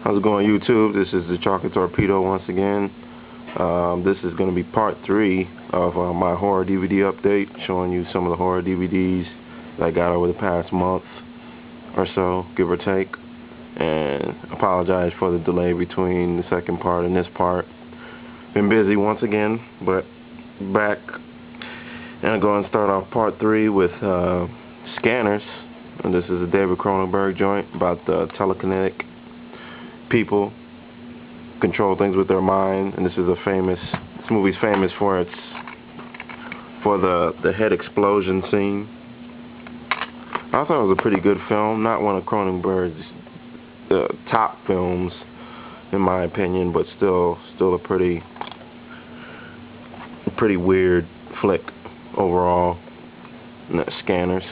How's it going, YouTube? This is the Chocolate Torpedo once again. This is going to be part 3 of my horror DVD update, showing you some of the horror DVDs that I got over the past month or so, give or take. And apologize for the delay between the second part and this part. Been busy once again, but back. And I'm going to start off part 3 with Scanners. And this is a David Cronenberg joint about the telekinetic people control things with their mind. And this movie's famous for the head explosion scene. I thought it was a pretty good film, not one of Cronenberg's top films in my opinion, but still a pretty weird flick overall. Scanners.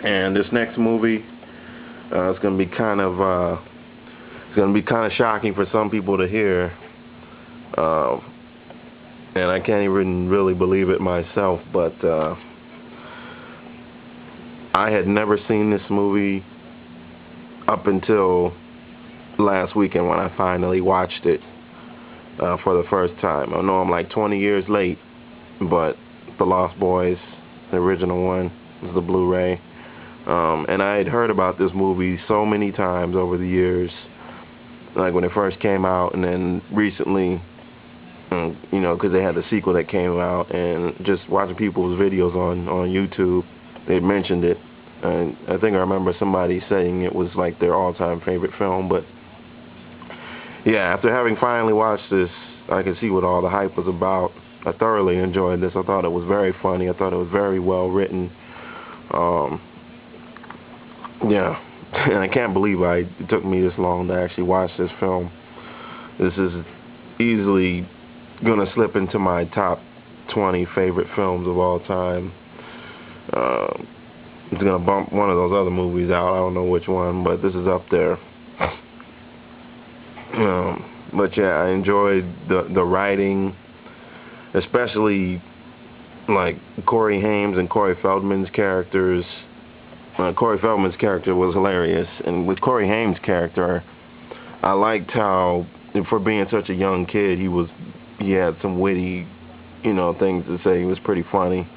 And this next movie, it's gonna be kind of shocking for some people to hear, and I can't even really believe it myself. But I had never seen this movie up until last weekend when I finally watched it for the first time. I know I'm like 20 years late, but The Lost Boys, the original one, was the Blu-ray. And I had heard about this movie so many times over the years, like when it first came out, and then recently, because they had the sequel that came out, and just watching people's videos on YouTube, they mentioned it. And I think I remember somebody saying it was like their all-time favorite film. But yeah, after having finally watched this, I could see what all the hype was about. I thoroughly enjoyed this. I thought it was very funny. I thought it was very well written. Yeah, and I can't believe it took me this long to actually watch this film. This is easily gonna slip into my top 20 favorite films of all time. It's gonna bump one of those other movies out. I don't know which one, but this is up there. But yeah, I enjoyed the writing, especially like Corey Haim and Corey Feldman's characters. Corey Feldman's character was hilarious, and with Corey Haim's character, I liked how, for being such a young kid, he had some witty, things to say. He was pretty funny.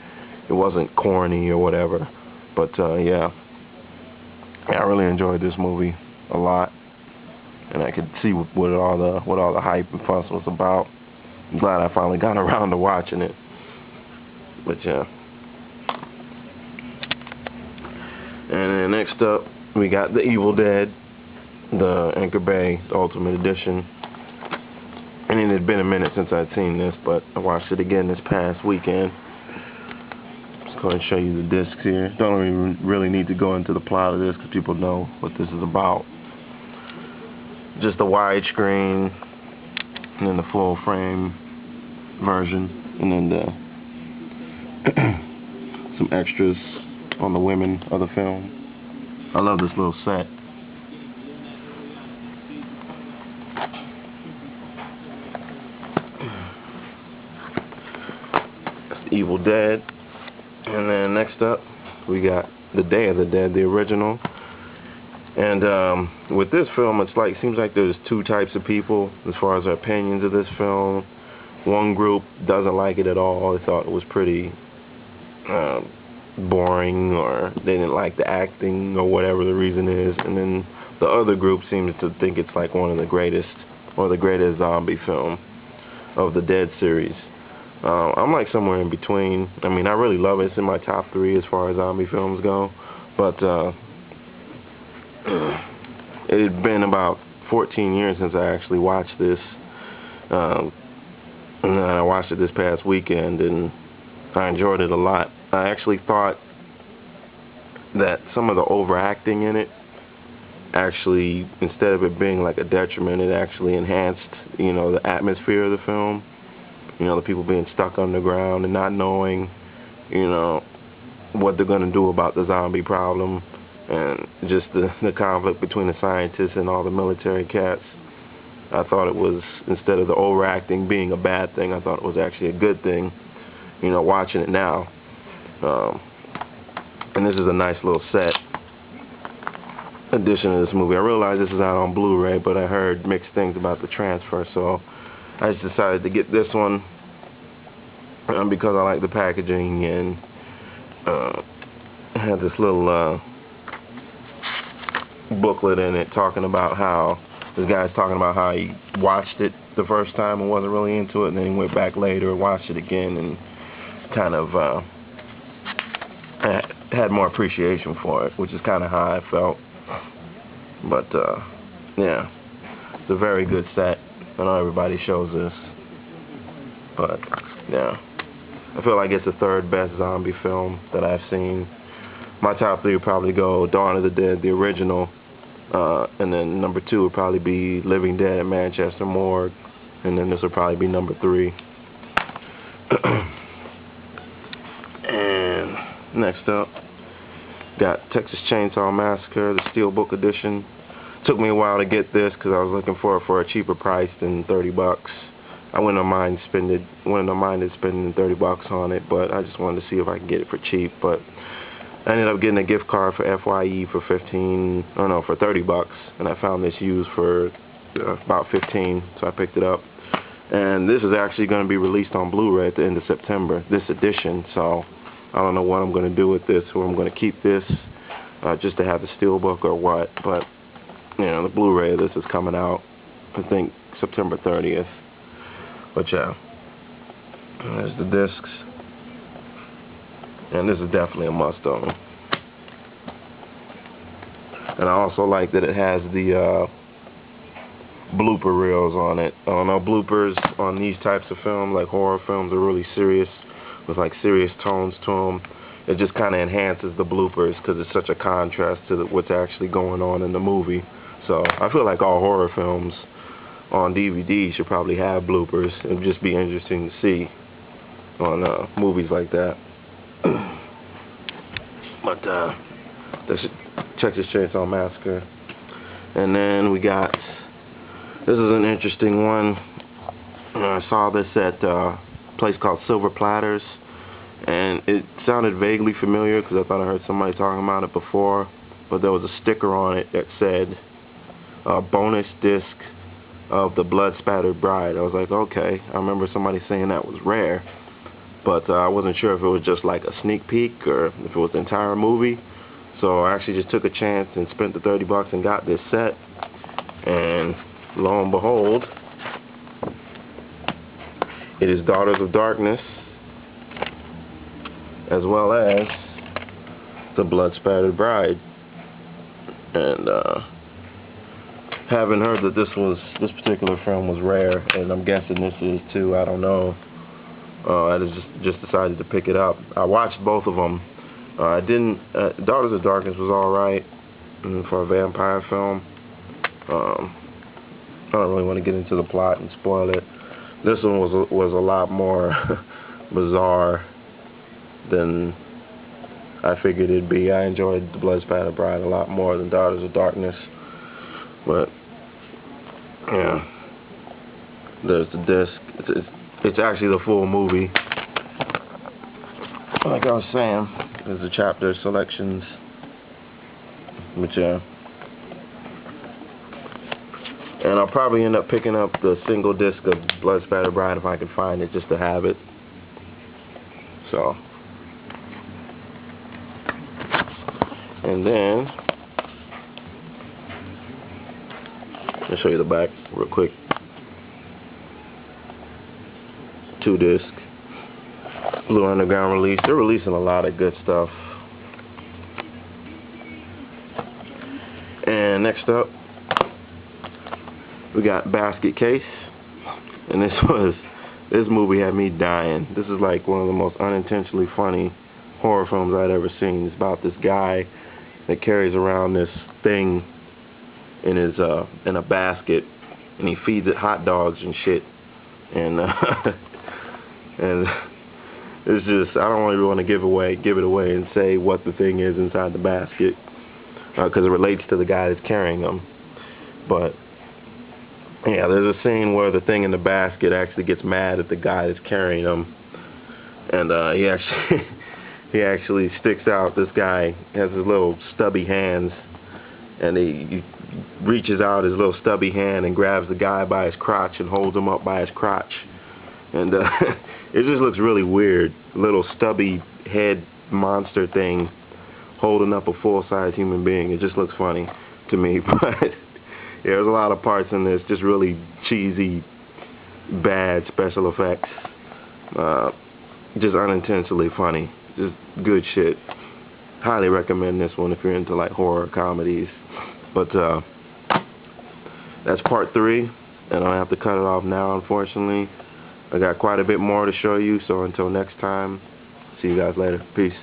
It wasn't corny or whatever. But yeah, I really enjoyed this movie a lot, and I could see what all the hype and fuss was about. I'm glad I finally got around to watching it. But yeah. And then next up, we got The Evil Dead, the Anchor Bay Ultimate Edition. And it had been a minute since I'd seen this, but I watched it again this past weekend. Just go ahead and show you the discs here. Don't even really need to go into the plot of this because people know what this is about. Just the widescreen, and then the full frame version, and then some extras on the women of the film. I love this little set. That's Evil Dead. And then next up, we got The Day of the Dead, the original. And with this film, seems like there's two types of people as far as their opinions of this film. One group doesn't like it at all. They thought it was pretty boring, or they didn't like the acting, or whatever the reason is. And then the other group seems to think it's like one of the greatest, or the greatest zombie film of the Dead series. I'm like somewhere in between. I mean, I really love it. It's in my top 3 as far as zombie films go. But it had been about 14 years since I actually watched this. And then I watched it this past weekend, and I enjoyed it a lot. I actually thought that some of the overacting in it, actually, instead of it being like a detriment, it actually enhanced, the atmosphere of the film. The people being stuck underground and not knowing, what they're going to do about the zombie problem, and just the conflict between the scientists and all the military cats. I thought it was, instead of the overacting being a bad thing, I thought it was actually a good thing, watching it now. And this is a nice little set. edition of this movie. I realize this is out on Blu-ray, but I heard mixed things about the transfer, so I just decided to get this one because I like the packaging, and it had this little booklet in it talking about how this guy's talking about how he watched it the first time and wasn't really into it, and then he went back later and watched it again and kind of had more appreciation for it, which is kind of how I felt. But yeah, it's a very good set. I know everybody shows this, but yeah, I feel like it's the third best zombie film that I've seen. My top three would probably go Dawn of the Dead, the original, and then number 2 would probably be Living Dead at Manchester Morgue, and then this would probably be number 3. And next up, got Texas Chainsaw Massacre, the Steelbook edition. Took me a while to get this because I was looking for it for a cheaper price than $30. I wouldn't mind spending $30 on it, but I just wanted to see if I could get it for cheap. But I ended up getting a gift card for FYE for for $30, and I found this used for about $15, so I picked it up. And this is actually going to be released on Blu-ray at the end of September, this edition. So I don't know what I'm going to do with this, or I'm going to keep this just to have the steelbook or what. But you know, the Blu-ray of this is coming out, I think, September 30th. But yeah, there's the discs. And this is definitely a must-own. And I also like that it has the blooper reels on it. I don't know, bloopers on these types of films, like horror films, are really serious, with like serious tones to them. It just kind of enhances the bloopers because it's such a contrast to what's actually going on in the movie. So I feel like all horror films on DVD should probably have bloopers. It would just be interesting to see on movies like that. But that's Texas Chainsaw Massacre. And then we got, this is an interesting one. I saw this at a place called Silver Platters, and it sounded vaguely familiar because I thought I heard somebody talking about it before, but there was a sticker on it that said bonus disc of The Blood Spattered Bride. I was like, okay, I remember somebody saying that was rare, but I wasn't sure if it was just like a sneak peek or if it was the entire movie. So I actually just took a chance and spent the $30 and got this set, and lo and behold, it is Daughters of Darkness as well as The Blood Spattered Bride. And having heard that this particular film was rare, and I'm guessing this is too, I don't know. I just decided to pick it up. I watched both of them. I didn't. Daughters of Darkness was all right for a vampire film. I don't really want to get into the plot and spoil it. This one was a lot more bizarre than I figured it'd be. I enjoyed The Blood Spattered Bride a lot more than Daughters of Darkness. But yeah, there's the disc. It's actually the full movie. Like I was saying, there's the chapter selections. But yeah. And I'll probably end up picking up the single disc of Blood Spattered Bride if I can find it, just to have it. So. And then, I'll show you the back real quick. 2 disc. Blue Underground release. They're releasing a lot of good stuff. And next up, we got Basket Case. And this movie had me dying. This is like one of the most unintentionally funny horror films I'd ever seen. It's about this guy that carries around this thing in his in a basket, and he feeds it hot dogs and shit. And and it's just, I don't really want to give it away and say what the thing is inside the basket, because it relates to the guy that's carrying them. But yeah, there's a scene where the thing in the basket actually gets mad at the guy that's carrying them, and he actually sticks out. This guy has his little stubby hands, and he reaches out his little stubby hand and grabs the guy by his crotch and holds him up by his crotch. And it just looks really weird. Little stubby head monster thing holding up a full-size human being. It just looks funny to me. But yeah, there's a lot of parts in this, just really cheesy, bad special effects. Just unintentionally funny. Just good shit. Highly recommend this one if you're into like horror comedies. But that's part 3, and I have to cut it off now, unfortunately. I got quite a bit more to show you, so until next time, see you guys later. Peace.